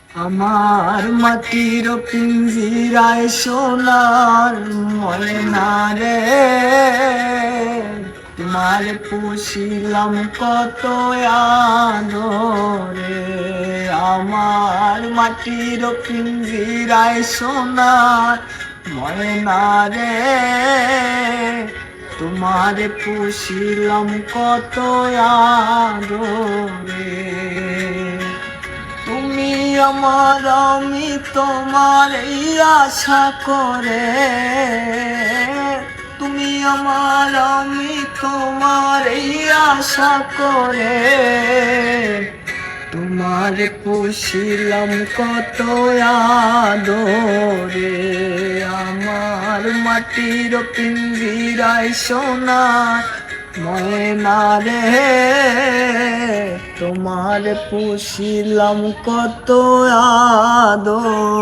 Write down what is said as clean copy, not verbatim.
আমার মাটির পিঞ্জিরায় সোনার ময়না রে, তোমার পুষিলাম কত আদরে। আমার মাটির পিঞ্জিরায় সোনার ময়না রে, তোমার পুষিলাম কত আদরে। তুমি আমার, আমি তোমার এই আশা করে, তুমি আমার, আমি তোমার এই আশা করে, তোমার পুষিলাম কত আদরে। আমার মাটির পিঞ্জিরায় সোনার ময়না রে, তোমার পুষিলাম কত আদরে।